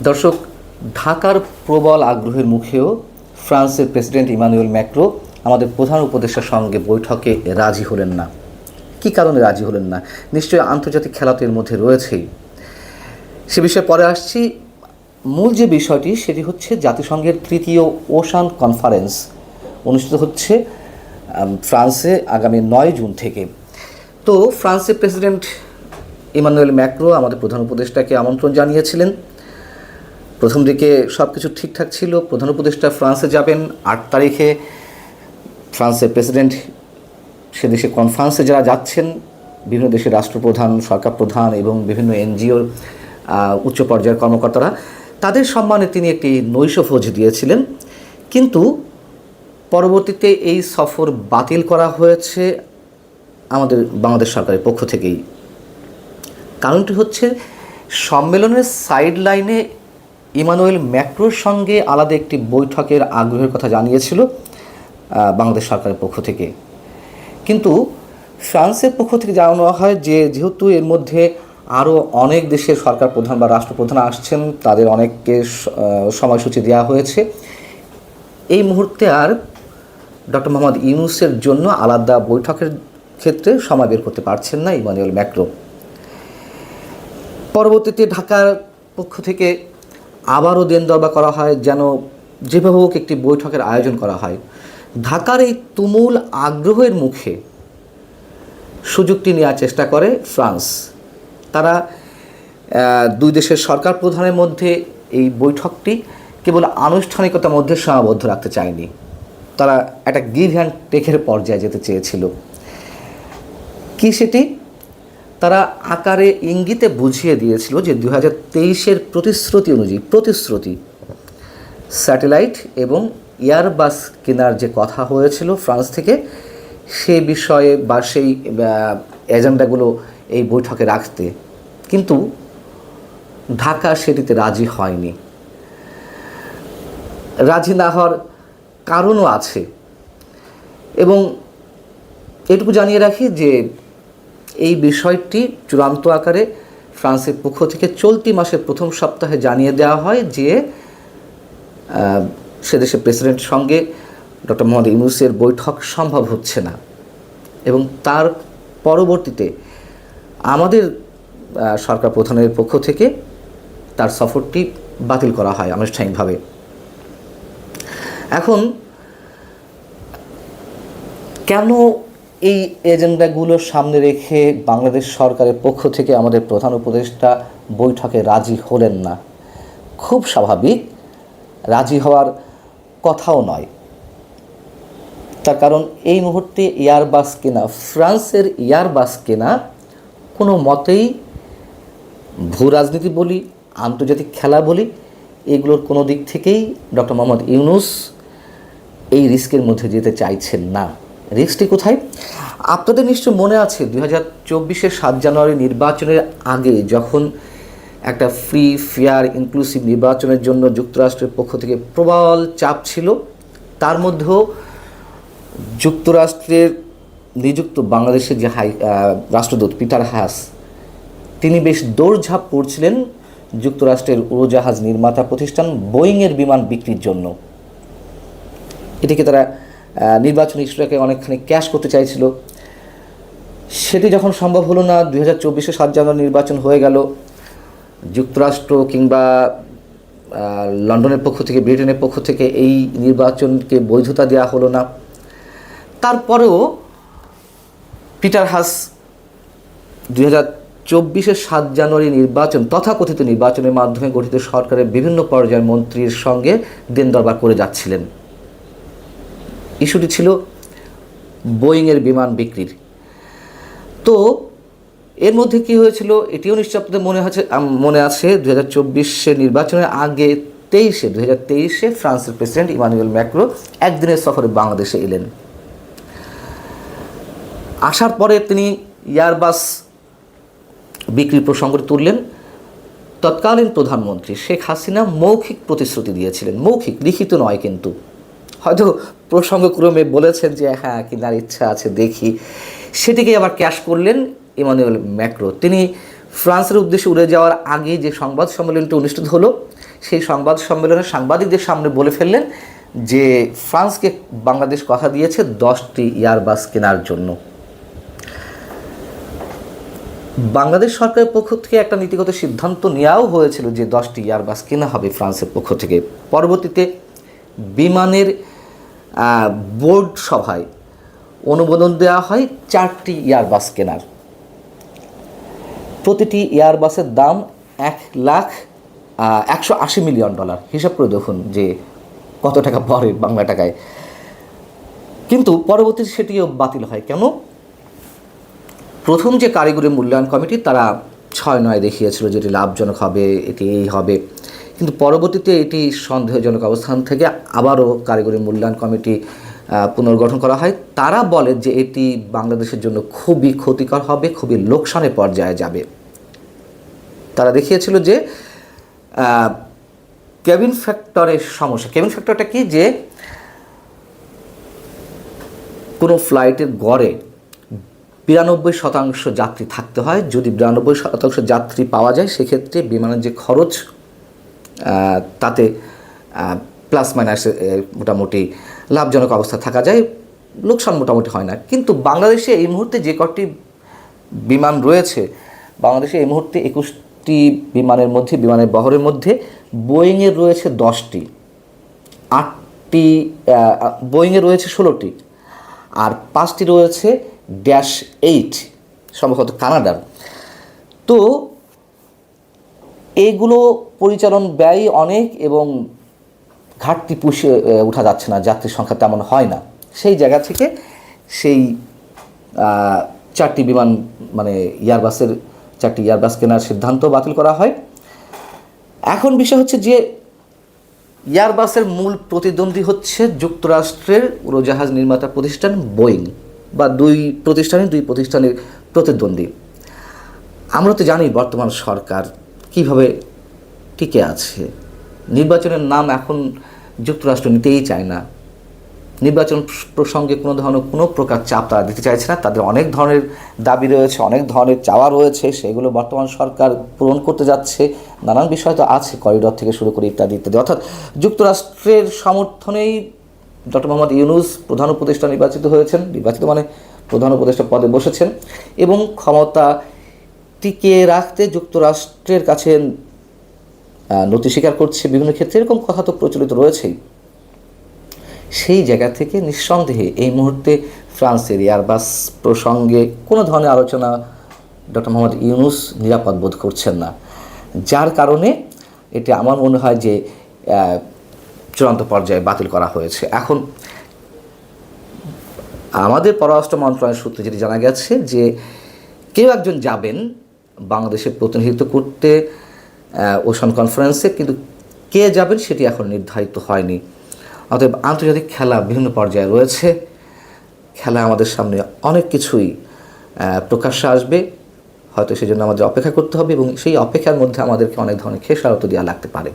দর্শক, ঢাকার প্রবল আগ্রহের মুখেও ফ্রান্সের প্রেসিডেন্ট ইমানুয়েল ম্যাক্রো আমাদের প্রধান উপদেষ্টার সঙ্গে বৈঠকে রাজি হলেন না। কী কারণে রাজি হলেন না? নিশ্চয়ই আন্তর্জাতিক খেলা তো এর মধ্যে রয়েছেই, সে বিষয়ে পরে আসছি। মূল যে বিষয়টি সেটি হচ্ছে জাতিসংঘের তৃতীয় ওশান কনফারেন্স অনুষ্ঠিত হচ্ছে ফ্রান্সে আগামী 9 জুন থেকে। তো ফ্রান্সের প্রেসিডেন্ট ইমানুয়েল ম্যাক্রো আমাদের প্রধান উপদেষ্টাকে আমন্ত্রণ জানিয়েছিলেন। প্রথম দিকে সব কিছু ঠিকঠাক ছিল। প্রধান উপদেষ্টা ফ্রান্সে যাবেন 8 তারিখে। ফ্রান্সের প্রেসিডেন্ট সে দেশে কনফারেন্সে যারা যাচ্ছেন, বিভিন্ন দেশের রাষ্ট্রপ্রধান, সরকার প্রধান এবং বিভিন্ন এনজিওর উচ্চ পর্যায়ের কর্মকর্তারা, তাদের সম্মানে তিনি একটি নৈশভোজ দিয়েছিলেন। কিন্তু পরবর্তীতে এই সফর বাতিল করা হয়েছে আমাদের বাংলাদেশ সরকারের পক্ষ থেকেই। কারণটি হচ্ছে, সম্মেলনের সাইড লাইনে ইমানুয়েল ম্যাক্রোর সঙ্গে আলাদা একটি বৈঠকের আগ্রহের কথা জানিয়েছিল বাংলাদেশ সরকারের পক্ষ থেকে। কিন্তু ফ্রান্সের পক্ষ থেকে জানানো হয় যে যেহেতু এর মধ্যে আরও অনেক দেশের সরকার প্রধান বা রাষ্ট্রপ্রধান আসছেন, তাদের অনেককে সময়সূচি দেওয়া হয়েছে, এই মুহূর্তে আর ডক্টর মোহাম্মদ ইউনূসের জন্য আলাদা বৈঠকের ক্ষেত্রে সময় বের করতে পারছেন না ইমানুয়েল ম্যাক্রো। পরবর্তীতে ঢাকার পক্ষ থেকে আবারও দেনদরবা করা হয় যেন যেভাবে হোক একটি বৈঠকের আয়োজন করা হয়। ঢাকার এই তুমুল আগ্রহের মুখে সুযোগটি নেওয়ার চেষ্টা করে ফ্রান্স। তারা দুই দেশের সরকার প্রধানের মধ্যে এই বৈঠকটি কেবল আনুষ্ঠানিকতার মধ্যে সীমাবদ্ধ রাখতে চায়নি, তারা একটা গিভ অ্যান্ড টেকের পর্যায়ে যেতে চেয়েছিল। কি সেটি? তারা আকারে ইঙ্গিতে বুঝিয়ে দিয়েছিল যে 2023-এর প্রতিশ্রুতি অনুযায়ী স্যাটেলাইট এবং এয়ারবাস কেনার যে কথা হয়েছিল ফ্রান্স থেকে, সে বিষয়ে বা সেই এজেন্ডাগুলো এই বৈঠকে রাখতে, কিন্তু ঢাকা সেটিতে রাজি হয়নি। রাজি না হওয়ার কারণও আছে, এবং এটুকু জানিয়ে রাখি যে এই বিষয়টি চূড়ান্ত আকারে ফ্রান্সের পক্ষ থেকে চলতি মাসের প্রথম সপ্তাহে জানিয়ে দেওয়া হয় যে সে দেশের প্রেসিডেন্টের সঙ্গে ডক্টর মোহাম্মদ ইউনূসের বৈঠক সম্ভব হচ্ছে না, এবং তার পরবর্তীতে আমাদের সরকার প্রধানের পক্ষ থেকে তার সফরটি বাতিল করা হয় আনুষ্ঠানিকভাবে। এখন কেন এই এজেন্ডাগুলোর সামনে রেখে বাংলাদেশ সরকারের পক্ষ থেকে আমাদের প্রধান উপদেষ্টা বৈঠকে রাজি হলেন না? খুব স্বাভাবিক, রাজি হওয়ার কথাও নয়। তার কারণ এই মুহূর্তে এয়ারবাস কেনা, ফ্রান্সের এয়ারবাস কেনা কোনো মতেই ভূ রাজনীতি বলি, আন্তর্জাতিক খেলা বলি, এগুলোর কোনো দিক থেকেই ডক্টর মোহাম্মদ ইউনূস এই রিস্কের মধ্যে যেতে চাইছেন না। রিস্কটি কোথায়? আপনাদের নিশ্চয় মনে আছে 2024-এর 7 জানুয়ারি নির্বাচনের আগে যখন একটা ফ্রি, ফেয়ার, ইনক্লুসিভ নির্বাচনের জন্য যুক্তরাষ্ট্রের পক্ষ থেকে প্রবল চাপ ছিল, তার মধ্যেও যুক্তরাষ্ট্রের নিযুক্ত বাংলাদেশের যে রাষ্ট্রদূত পিটার হাস, তিনি বেশ দৌড়ঝাঁপ করছিলেন যুক্তরাষ্ট্রের উড়োজাহাজ নির্মাতা প্রতিষ্ঠান বোয়িংয়ের বিমান বিক্রির জন্য। এটিকে তারা নির্বাচনী ইস্যুটাকে অনেকখানি ক্যাশ করতে চাইছিল। সেটি যখন সম্ভব হলো না, 2024-এ 7 জানুয়ারি নির্বাচন হয়ে গেল, যুক্তরাষ্ট্র কিংবা লন্ডনের পক্ষ থেকে, ব্রিটেনের পক্ষ থেকে এই নির্বাচনকে বৈধতা দেওয়া হলো না। তারপরেও পিটার হাস 2024-এর 7 জানুয়ারি নির্বাচন, তথাকথিত নির্বাচনের মাধ্যমে গঠিত সরকারের বিভিন্ন পর্যায়ের মন্ত্রীর সঙ্গে দেনদরবার করে যাচ্ছিলেন। ইস্যুটি ছিল বোয়িংয়ের বিমান বিক্রির। তো এর মধ্যে কি হয়েছিল এটিও নিশ্চয় আপনাদের মনে আছে 2024-এর নির্বাচনের আগে 2023-এ ফ্রান্সের প্রেসিডেন্ট ইমানুয়েল ম্যাক্রো একদিনের সফরে বাংলাদেশে এলেন। আসার পরে তিনি এয়ারবাস বিক্রির প্রসঙ্গটি তুললেন। তৎকালীন প্রধানমন্ত্রী শেখ হাসিনা মৌখিক প্রতিশ্রুতি দিয়েছিলেন, মৌখিক, লিখিত নয়, কিন্তু হয়তো প্রসঙ্গক্রমে বলেছেন যে হ্যাঁ কেনার ইচ্ছা আছে, দেখি, সেটিকে আবার ক্যাশ করলেন ইমানুয়েল ম্যাক্রো। তিনি ফ্রান্সের উদ্দেশ্যে উড়ে যাওয়ার আগে যে সংবাদ সম্মেলনটি অনুষ্ঠিত হলো, সেই সংবাদ সম্মেলনে সাংবাদিকদের সামনে বলে ফেললেন যে ফ্রান্সকে বাংলাদেশ কথা দিয়েছে 10টি এয়ারবাস কেনার জন্য। বাংলাদেশ সরকারের পক্ষ থেকে একটা নীতিগত সিদ্ধান্ত নেওয়াও হয়েছিল যে 10টি এয়ারবাস কেনা হবে ফ্রান্সের পক্ষ থেকে। পরবর্তীতে বিমানের বোর্ড সভায় অনুমোদন দেওয়া হয় 4টি এয়ারবাস কেনার। প্রতিটি এয়ারবাসের দাম $1,180,000,000। হিসাব করে দেখুন যে কত টাকা পড়ে বাংলা টাকায়। কিন্তু পরবর্তীতে সেটিও বাতিল হয়। কেন? প্রথম যে কারিগরি মূল্যায়ন কমিটি তারা 6-9 দেখিয়েছিল যে এটি লাভজনক হবে, এটি এই হবে, কিন্তু পরবর্তীতে এটি সন্দেহজনক অবস্থান থেকে আবারও কারিগরি মূল্যায়ন কমিটি পুনর্গঠন করা হয়। তারা বলে যে এটি বাংলাদেশের জন্য খুবই ক্ষতিকর হবে, খুবই লোকসানের পর্যায়ে যাবে। তারা দেখিয়েছিল যে কেবিন ফ্যাক্টরের সমস্যা। কেবিন ফ্যাক্টরটা কি? যে কোনো ফ্লাইটের গড়ে 92% যাত্রী থাকতে হয়। যদি 92% যাত্রী পাওয়া যায়, সেক্ষেত্রে বিমানের যে খরচ তাতে প্লাস মাইনাস মোটামুটি লাভজনক অবস্থা থাকা যায়, লোকসান মোটামুটি হয় না। কিন্তু বাংলাদেশে এই মুহূর্তে যে কটি বিমান রয়েছে, বাংলাদেশে এই মুহূর্তে 21টি বিমানের মধ্যে, বিমানের বহরের মধ্যে বোয়িংয়ের রয়েছে 10টি, 8টি বোয়িংয়ের রয়েছে 16টি, আর 5টি রয়েছে -8, সম্ভবত কানাডার। তো এইগুলো পরিচালন ব্যয় অনেক এবং ঘাটতি পুষে ওঠা যাচ্ছে না, যাত্রীর সংখ্যা তেমন হয় না। সেই জায়গা থেকে সেই 4টি বিমান মানে এয়ারবাসের 4টি এয়ারবাস কেনার সিদ্ধান্ত বাতিল করা হয়। এখন বিষয় হচ্ছে যে এয়ারবাসের মূল প্রতিদ্বন্দ্বী হচ্ছে যুক্তরাষ্ট্রের উড়োজাহাজ নির্মাতা প্রতিষ্ঠান বোয়িং, বা দুই প্রতিষ্ঠানের প্রতিদ্বন্দ্বী। আমরা তো জানি বর্তমান সরকার কিভাবে টিকে আছে। নির্বাচনের নাম এখন যুক্তরাষ্ট্র নিতেই চায় না। নির্বাচন প্রসঙ্গে কোনো প্রকার চাপ তারা দিতে চাইছে না। তাদের অনেক ধরনের দাবি রয়েছে, অনেক ধরনের চাওয়া রয়েছে, সেগুলো বর্তমান সরকার পূরণ করতে যাচ্ছে। নানান বিষয় তো আছে, করিডর থেকে শুরু করে ইত্যাদি ইত্যাদি। অর্থাৎ যুক্তরাষ্ট্রের সমর্থনেই ডক্টর মোহাম্মদ ইউনূস প্রধান উপদেষ্টা নির্বাচিত হয়েছেন। নির্বাচিত মানে প্রধান উপদেষ্টা পদে বসেছেন এবং ক্ষমতা টিকিয়ে রাখতে যুক্তরাষ্ট্রের কাছে নতি স্বীকার করছে বিভিন্ন ক্ষেত্রে, এরকম কথা তো প্রচলিত রয়েছেই। সেই জায়গা থেকে নিঃসন্দেহে এই মুহূর্তে ফ্রান্সের এয়ারবাস প্রসঙ্গে কোনো ধরনের আলোচনা ডক্টর মোহাম্মদ ইউনূস নিরাপদ বোধ করছেন না, যার কারণে এটি আমার মনে হয় যে চূড়ান্ত পর্যায়ে বাতিল করা হয়েছে। এখন আমাদের পররাষ্ট্র মন্ত্রণালয়ের সূত্রে যেটি জানা গেছে যে কেউ একজন যাবেন বাংলাদেশের প্রতিনিধিত্ব করতে ওশান কনফারেন্সে, কিন্তু কে যাবেন সেটি এখন নির্ধারিত হয়নি। অতএব আন্তর্জাতিক খেলা বিভিন্ন পর্যায়ে রয়েছে। খেলা আমাদের সামনে অনেক কিছুই প্রকাশ্যে আসবে, হয়তো সেজন্য আমাদের অপেক্ষা করতে হবে এবং সেই অপেক্ষার মধ্যে আমাদেরকে অনেক ধরনের খেসারত দেওয়া লাগতে পারে।